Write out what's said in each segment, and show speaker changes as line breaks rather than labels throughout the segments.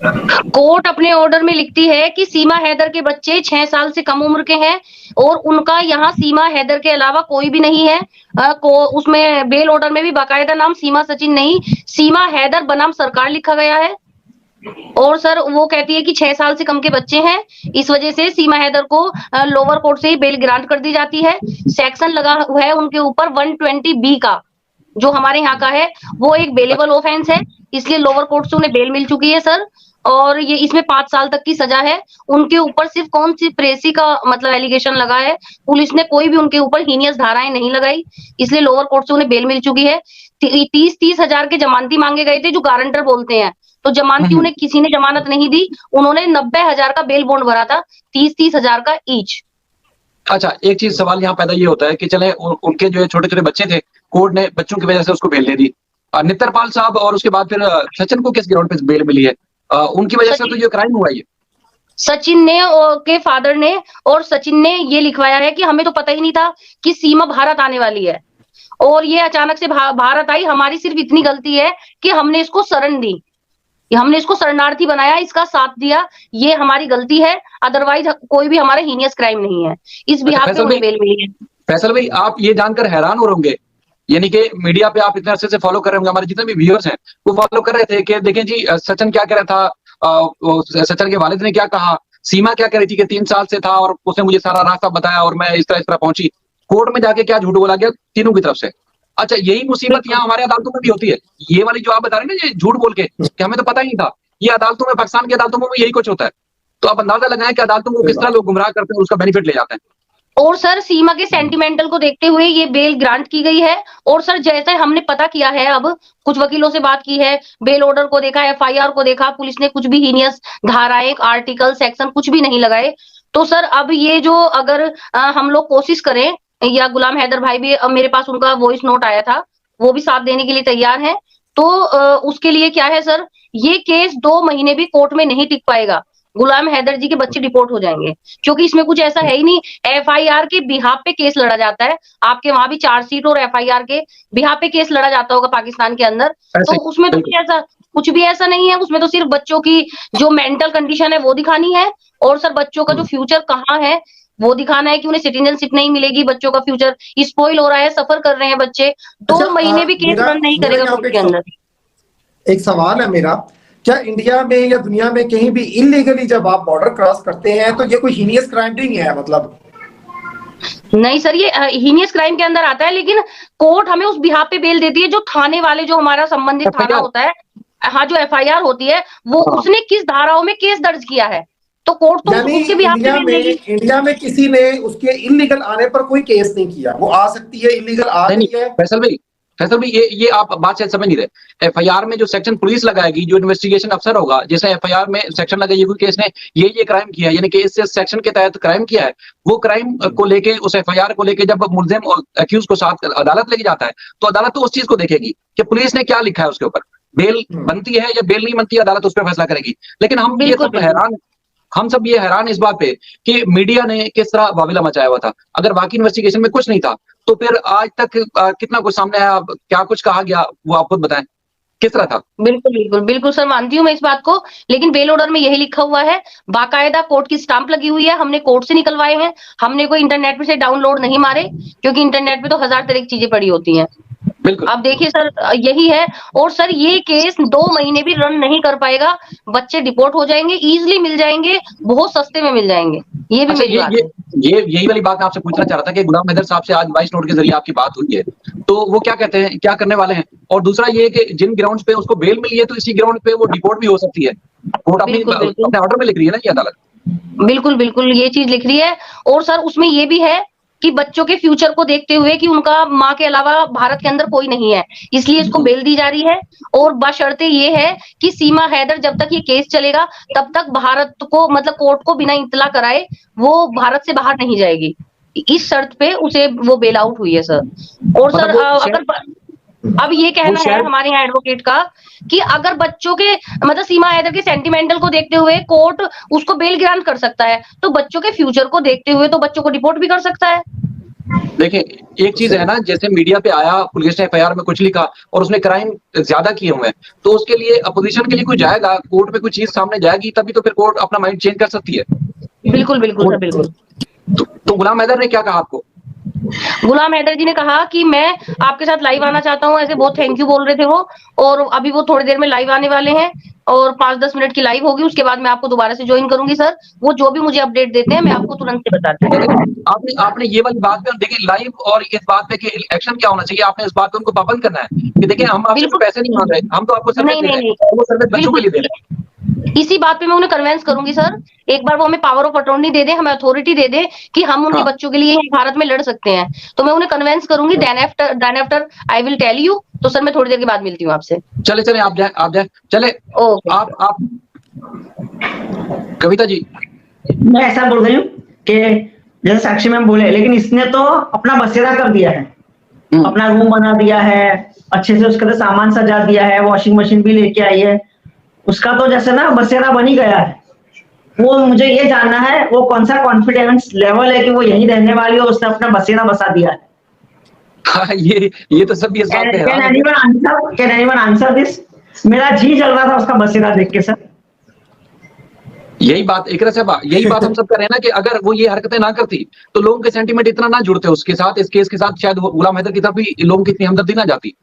Court अपने order में लिखती है कि सीमा हैदर के बच्चे 6 साल से कम उम्र के हैं और उनका यहाँ सीमा हैदर के अलावा कोई भी नहीं है। उसमें बेल ऑर्डर में भी बाकायदा नाम सीमा सचिन नहीं, सीमा हैदर बनाम सरकार लिखा गया है। और सर वो कहती है कि 6 साल से कम के बच्चे हैं, इस वजह से सीमा हैदर को लोअर कोर्ट से ही बेल ग्रांट कर दी जाती है। सेक्शन लगा हुआ है उनके ऊपर 120 बी का, जो हमारे यहाँ का है, वो एक बेलेबल ऑफेंस है, इसलिए लोअर कोर्ट से उन्हें बेल मिल चुकी है सर। और ये इसमें 5 साल तक की सजा है। उनके ऊपर सिर्फ कॉन्स्पिरेसी का मतलब एलिगेशन लगा है, पुलिस ने कोई भी उनके ऊपर हीनियस धाराएं नहीं लगाई, इसलिए लोअर कोर्ट से उन्हें बेल मिल चुकी है। 30-30 हजार के जमानती मांगे गए थे, जो गारंटर बोलते हैं, तो जमानती उन्हें किसी ने जमानत नहीं दी, उन्होंने 90,000 का बेल बॉन्ड भरा था, 30-30 हजार का ईच।
अच्छा, एक चीज सवाल यहाँ पैदा ये होता है कि चले उनके जो छोटे-छोटे बच्चे थे, कोर्ट ने बच्चों की वजह से उसको बेल दे दी। नित्तरपाल साहब और उसके बाद फिर सचिन को किस ग्राउंड पे बेल मिली है? उनकी वजह से तो ये क्राइम हुआ ये।
सचिन ने के फादर ने और सचिन ने ये लिखवाया है कि हमें तो पता ही नहीं था कि सीमा भारत आने वाली है, और ये अचानक से भारत आई, हमारी सिर्फ इतनी गलती है कि हमने इसको शरण दी, हमने इसको शरणार्थी बनाया, इसका साथ दिया, ये हमारी गलती है, अदरवाइज कोई भी हमारा हीनियस क्राइम नहीं है। इस बिहाफ पे उन्हें बेल मिली है।
फैसल भाई, आप ये जानकर हैरान हो होंगे, यानी कि मीडिया पे आप इतने अरसे से फॉलो कर रहे होंगे, हमारे जितने भी व्यूअर्स हैं वो फॉलो कर रहे थे कि देखें जी सचिन क्या कह रहा था, सचिन के वालिद ने क्या कहा, सीमा क्या कह रही थी कि 3 साल से था और उसने मुझे सारा रास्ता बताया और मैं इस तरह पहुंची, कोर्ट में जाके क्या झूठ बोला गया तीनों की तरफ से। अच्छा, यही मुसीबत यहाँ हमारे अदालतों में भी होती है, ये वाली जो आप बता रहे हैं ना, ये झूठ बोल के कि हमें तो पता ही नहीं था, ये अदालतों में, पाकिस्तान की अदालतों में यही कुछ होता है। तो आप अंदाजा लगाएं कि अदालतों को किस तरह लोग गुमराह करते हैं, उसका बेनिफिट ले जाते हैं।
और सर सीमा के सेंटिमेंटल को देखते हुए ये बेल ग्रांट की गई है। और सर जैसे हमने पता किया है, अब कुछ वकीलों से बात की है, बेल ऑर्डर को देखा, एफआईआर को देखा, पुलिस ने कुछ भी हीनियस धाराएं, आर्टिकल, सेक्शन कुछ भी नहीं लगाए। तो सर अब ये जो अगर हम लोग कोशिश करें, या गुलाम हैदर भाई भी, मेरे पास उनका वॉइस नोट आया था, वो भी साथ देने के लिए तैयार है। तो उसके लिए क्या है सर, ये केस 2 महीने भी कोर्ट में नहीं टिक पाएगा, गुलाम हैदर जी के बच्चे डिपोर्ट हो जाएंगे, क्योंकि इसमें कुछ ऐसा है ही नहीं। एफआईआर के बिहाफ पे केस लड़ा जाता है, आपके वहां भी चार्जशीट और एफआईआर के बिहाफ पे केस लड़ा जाता होगा पाकिस्तान के अंदर, तो उसमें तो कुछ भी ऐसा नहीं है, उसमें तो सिर्फ बच्चों की जो मेंटल कंडीशन है वो दिखानी है, और सर बच्चों का जो फ्यूचर कहाँ है वो दिखाना है कि उन्हें सिटीजनशिप नहीं मिलेगी, बच्चों का फ्यूचर स्पॉइल हो रहा है, सफर कर रहे हैं बच्चे। 2 महीने भी केस रन नहीं करेगा कोर्ट के अंदर।
एक सवाल है मेरा, क्या इंडिया में या दुनिया में कहीं भी इलीगली जब आप बॉर्डर क्रॉस करते हैं तो ये कोई हीनियस क्राइम नहीं है? मतलब
नहीं सर, ये हीनियस क्राइम के अंदर आता है, लेकिन कोर्ट हमें उस बिहाफ पे बेल देती है जो थाने वाले, जो हमारा संबंधित थाना होता है, हाँ, जो एफआईआर होती है, वो उसने किस धाराओं में केस दर्ज किया है, तो कोर्ट तो उसके बिहाफ पे बेल देगी।
इंडिया में किसी ने उसके इलीगल आने पर कोई केस नहीं किया, वो आ सकती है, इलीगल आ रही है।
फैसल भाई, ये आप बात शायद समझ नहीं रहे। एफआईआर में जो सेक्शन पुलिस लगाएगी, जो इन्वेस्टिगेशन अफसर होगा, जैसे एफआईआर में सेक्शन लगाइए कोई केस ने ये क्राइम किया है, यानी कि इस सेक्शन के तहत क्राइम किया है, वो क्राइम को लेके, उस एफआईआर को लेके जब मुल्जिम और अक्यूज को साथ अदालत लेके जाता है, तो अदालत तो उस चीज को देखेगी कि पुलिस ने क्या लिखा है उसके ऊपर, बेल बनती है या बेल नहीं बनती है, अदालत उस पर फैसला करेगी। लेकिन हम सब ये हैरान इस बात पे कि मीडिया ने किस तरह वाविला मचाया हुआ था। अगर बाकी इन्वेस्टिगेशन में कुछ नहीं था तो फिर आज तक कितना कुछ सामने आया, क्या कुछ कहा गया, वो आप खुद बताएं किस तरह था।
बिल्कुल सर, मानती हूँ मैं इस बात को, लेकिन बेल ऑर्डर में यही लिखा हुआ है, बाकायदा कोर्ट की स्टाम्प लगी हुई है, हमने कोर्ट से निकलवाए हैं, हमने कोई इंटरनेट पे से डाउनलोड नहीं मारे, क्योंकि इंटरनेट पे तो 1000 तरह की चीजें पड़ी होती हैं। अब देखिए सर, यही है। और सर ये केस 2 महीने भी रन नहीं कर पाएगा, बच्चे डिपोर्ट हो जाएंगे, इजिली मिल जाएंगे, बहुत सस्ते में मिल जाएंगे। ये भी मेरी बात है।
यही वाली बात मैं आपसे पूछना चाह रहा था कि गुलाम हैदर साहब से आज वॉइस नोट के जरिए आपकी बात हुई है, तो वो क्या कहते हैं, क्या करने वाले हैं? और दूसरा ये कि जिन ग्राउंड पे उसको बेल मिली है, तो इसी ग्राउंड पे वो डिपोर्ट भी हो सकती है। कोर्ट अपने ऑर्डर में लिख रही है ना ये अदालत।
बिल्कुल ये चीज लिख रही है। और सर उसमें ये भी है कि बच्चों के फ्यूचर को देखते हुए कि उनका माँ के अलावा भारत के अंदर कोई नहीं है, इसलिए इसको बेल दी जा रही है। और बशर्ते ये है कि सीमा हैदर, जब तक ये केस चलेगा तब तक भारत को, मतलब कोर्ट को बिना इत्तला कराए वो भारत से बाहर नहीं जाएगी, इस शर्त पे उसे वो बेल आउट हुई है सर। और सर अगर अब ये कहना है हमारे यहाँ एडवोकेट का कि अगर बच्चों के, मतलब सीमा हैदर के सेंटिमेंटल को देखते हुए कोर्ट उसको बेल ग्रांट कर सकता है, तो बच्चों के फ्यूचर को देखते हुए तो बच्चों को डिपोर्ट भी कर सकता है।
देखिए, एक चीज है ना, जैसे मीडिया पे आया, पुलिस ने एफआईआर में कुछ लिखा और उसने क्राइम ज्यादा किए हुए हैं, तो उसके लिए अपोजिशन के लिए कोई जाएगा, कोर्ट में कोई चीज सामने जाएगी, तभी तो फिर कोर्ट अपना माइंड चेंज कर सकती है।
बिल्कुल बिल्कुल सर, बिल्कुल।
तो गुलाम हैदर ने क्या कहा आपको?
गुलाम हैदर जी ने कहा कि मैं आपके साथ लाइव आना चाहता हूँ, ऐसे बहुत थैंक यू बोल रहे थे वो। और अभी वो थोड़ी देर में लाइव आने वाले हैं और 5-10 मिनट की लाइव होगी, उसके बाद मैं आपको दोबारा से ज्वाइन करूंगी सर। वो जो भी मुझे अपडेट देते हैं मैं आपको तुरंत से बताती हूँ।
आपने आपने ये वाली बात पे देखिए, लाइव और इस बात पे कि एक्शन क्या होना चाहिए, आपने इस बात पे उनको पाबंद करना है कि देखिए हम आपसे
बिल्कुल।
पैसे नहीं मांग रहे, हम तो आपको सर्विस
नहीं
दे
नहीं
रहे
नहीं,
हैं, वो सर्विस बच्चों के
बिल्कुल
लिए दे रहे हैं।
इसी बात पे मैं उन्हें कन्विंस करूंगी सर। एक बार वो हमें पावर ऑफ अटॉर्नी दे दे, हमें अथॉरिटी दे दे कि हम उनके
हाँ,
बच्चों के लिए यहाँ भारत में लड़ सकते हैं, तो मैं उन्हें कन्विंस करूंगी। Then after I will tell you. तो सर मैं थोड़ी देर के बाद मिलती हूँ आपसे।
चले चले आप जाए चले।
ओके।
आप कविता जी।
मैं ऐसा बोल रही हूँ कि जैसे साक्षी मैम बोले, लेकिन इसने तो अपना बसेरा कर दिया है, अपना रूम बना दिया है, अच्छे से उसके लिए सामान सजा दिया है, वॉशिंग मशीन भी लेके आई है, उसका तो जैसे ना बसेरा बन ही गया है। वो मुझे ये जानना है वो कौन सा कॉन्फिडेंस लेवल है कि वो यहीं रहने वाली है, उसने अपना बसेरा बसा दिया है।
हाँ, ये तो सब इस बात पे हैरान है।
Can anyone answer this? मेरा जी जल रहा था उसका बसेरा देख के सर।
यही बात एक तरह से यही बात हम सब कर रहे हैं ना कि अगर वो ये हरकतें ना करती तो लोगों के सेंटीमेंट इतना ना जुड़ते उसके साथ, इस केस के साथ, शायद गुलाम हैदर की तरफ भी लोगों की इतनी हमदर्दी ना जाती।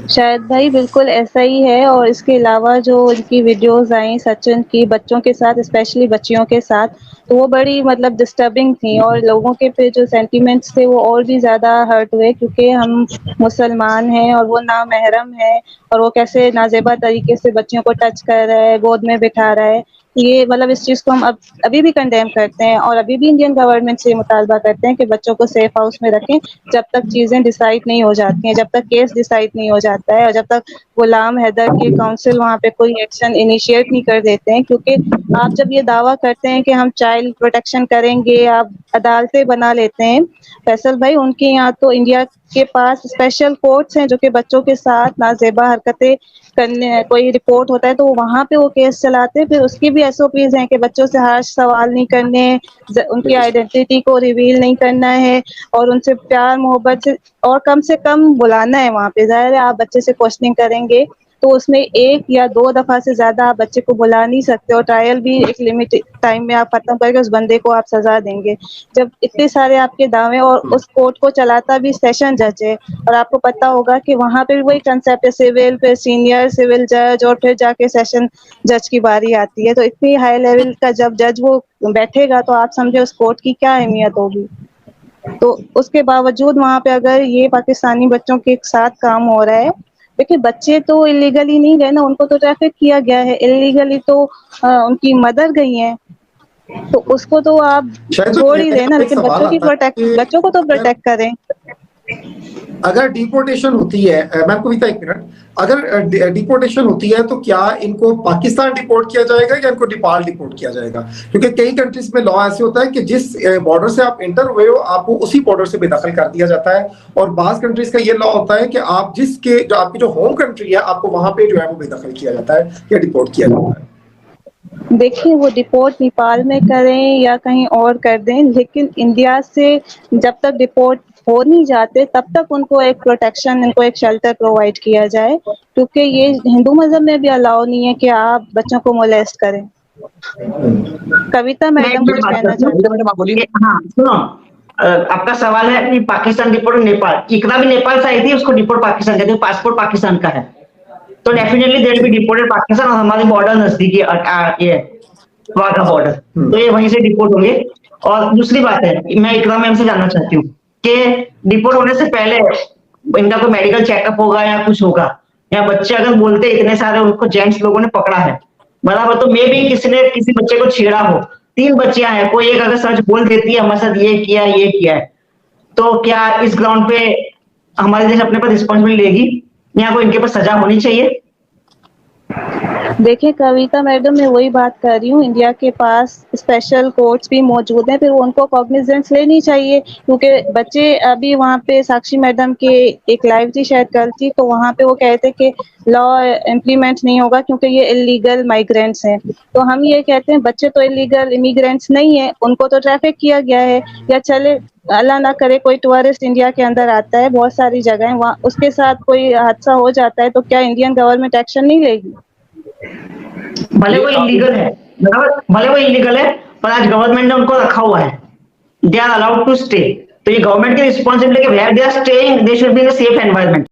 शायद भाई बिल्कुल ऐसा ही है। और इसके अलावा जो इनकी वीडियोस आई सचिन की बच्चों के साथ, स्पेशली बच्चियों के साथ, तो वो बड़ी मतलब डिस्टर्बिंग थी और लोगों के पे जो सेंटीमेंट्स थे वो और भी ज़्यादा हर्ट हुए, क्योंकि हम मुसलमान हैं और वो नामहरम है और वो कैसे नाजेबा तरीके से बच्चियों को टच कर रहा है, गोद में बिठा रहा है। ये मतलब इस चीज़ को हम अभी भी कंडेम करते हैं और अभी भी इंडियन गवर्नमेंट से मुतालबा करते हैं कि बच्चों को सेफ हाउस में रखें जब तक चीज़ें डिसाइड नहीं हो जाती हैं, जब तक केस डिसाइड नहीं हो जाता है और जब तक गुलाम हैदर की काउंसिल वहाँ पे कोई एक्शन इनिशिएट नहीं कर देते हैं। क्योंकि आप जब ये दावा करते हैं कि हम चाइल्ड प्रोटेक्शन करेंगे, आप अदालतें बना लेते हैं फैसल भाई, उनके यहाँ तो इंडिया के पास स्पेशल कोर्ट्स हैं जो कि बच्चों के साथ नाजेबा हरकतें करने कोई रिपोर्ट होता है तो वहाँ पे वो केस चलाते हैं। फिर उसकी भी एसओपीज हैं कि बच्चों से हार्श सवाल नहीं करने, उनकी आइडेंटिटी को रिवील नहीं करना है और उनसे प्यार मोहब्बत से कम कम बुलाना है वहाँ पे। जाहिर है आप बच्चे से क्वेश्चनिंग करेंगे तो उसमें 1 या 2 दफा से ज्यादा आप बच्चे को बुला नहीं सकते और ट्रायल भी एक लिमिट टाइम में आप खत्म करके उस बंदे को आप सजा देंगे। जब इतने सारे आपके दावे और उस कोर्ट को चलाता भी सेशन जज है और आपको पता होगा कि वहाँ पे भी वही कंसेप्ट है, सिविल फिर सीनियर सिविल जज और फिर जाके सेशन जज की बारी आती है। तो इतनी हाई लेवल का जब जज वो बैठेगा तो आप समझे उस कोर्ट की क्या अहमियत होगी। तो उसके बावजूद वहाँ पे अगर ये पाकिस्तानी बच्चों के साथ काम हो रहा है, देखिए बच्चे तो इलीगली नहीं गए ना, उनको तो ट्रैफिक किया गया है, इलीगली तो उनकी मदर गई हैं, तो उसको तो आप छोड़ ही देना, लेकिन बच्चों को तो प्रोटेक्ट करें।
अगर डिपोर्टेशन होती है, मैम कविता एक मिनट, अगर डिपोर्टेशन होती है तो क्या इनको पाकिस्तान डिपोर्ट किया जाएगा या इनको नेपाल डिपोर्ट किया जाएगा? क्योंकि कई कंट्रीज में लॉ ऐसे होता है कि जिस बॉर्डर से आप इंटर हुए हो आपको उसी बॉर्डर से बेदखल कर दिया जाता है, और बाज कंट्रीज का ये लॉ होता है कि आप जो आपकी जो होम कंट्री है आपको वहां पे जो है वो बेदखल किया जाता है या डिपोर्ट किया जाता है।
देखिए वो डिपोर्ट नेपाल में करें या कहीं और कर दें, लेकिन इंडिया से जब तक डिपोर्ट हो नहीं जाते तब तक उनको एक प्रोटेक्शन, उनको एक शेल्टर प्रोवाइड किया जाए, क्योंकि ये हिंदू मजहब में भी अलाउ नहीं है कि आप बच्चों को मोलेस्ट करें। कविता मैडम कुछ कहना चाहती हैं?
हाँ सुनो, आपका सवाल है कि पाकिस्तान डिपोर्ट नेपाल, इकरा भी नेपाल से आई थी, उसको डिपोर्ट पाकिस्तान कहते हैं, पासपोर्ट पाकिस्तान का है, तो definitely there be deported Pakistan और हमारी बॉर्डर नजदीकी ये वाघा बॉर्डर, तो ये वहीं से डिपोर्ट होंगे। और दूसरी बात है, मैं इकरा मैम से जानना चाहती हूँ कि डिपोर्ट होने से पहले इनका कोई मेडिकल चेकअप होगा या कुछ होगा, या बच्चे अगर बोलते इतने सारे उनको जेंट्स लोगों ने पकड़ा है बराबर, तो मे भी किसी ने किसी बच्चे को छेड़ा हो, 3 बच्चियां हैं, कोई एक अगर सच बोल देती है हमारे साथ ये किया है, तो क्या इस ग्राउंड पे हमारे देश अपने पर रिस्पॉन्सिबिलिटी लेगी या कोई इनके पास सजा होनी चाहिए?
देखिए कविता मैडम, मैं वही बात कर रही हूँ, इंडिया के पास स्पेशल कोर्ट्स भी मौजूद हैं, फिर उनको कॉग्निजेंस लेनी चाहिए, क्योंकि बच्चे अभी वहाँ पे साक्षी मैडम के एक लाइव थी शायद कल थी, तो वहाँ पे वो कहते कि लॉ इम्प्लीमेंट नहीं होगा क्योंकि ये इलीगल माइग्रेंट्स हैं। तो हम ये कहते हैं बच्चे तो इलीगल इमिग्रेंट्स नहीं है, उनको तो ट्रैफिक किया गया है, या चले अल्लाह ना करे कोई टूरिस्ट इंडिया के अंदर आता है, बहुत सारी जगह है वहाँ, उसके साथ कोई हादसा हो जाता है तो क्या इंडियन गवर्नमेंट एक्शन नहीं लेगी?
भले वो इलीगल है, भले वो इलीगल है, पर आज गवर्नमेंट ने उनको रखा हुआ है, they are allowed to stay. तो ये गवर्नमेंट की रिस्पॉन्सिबिलिटी है, where they are staying they should be in a safe environment.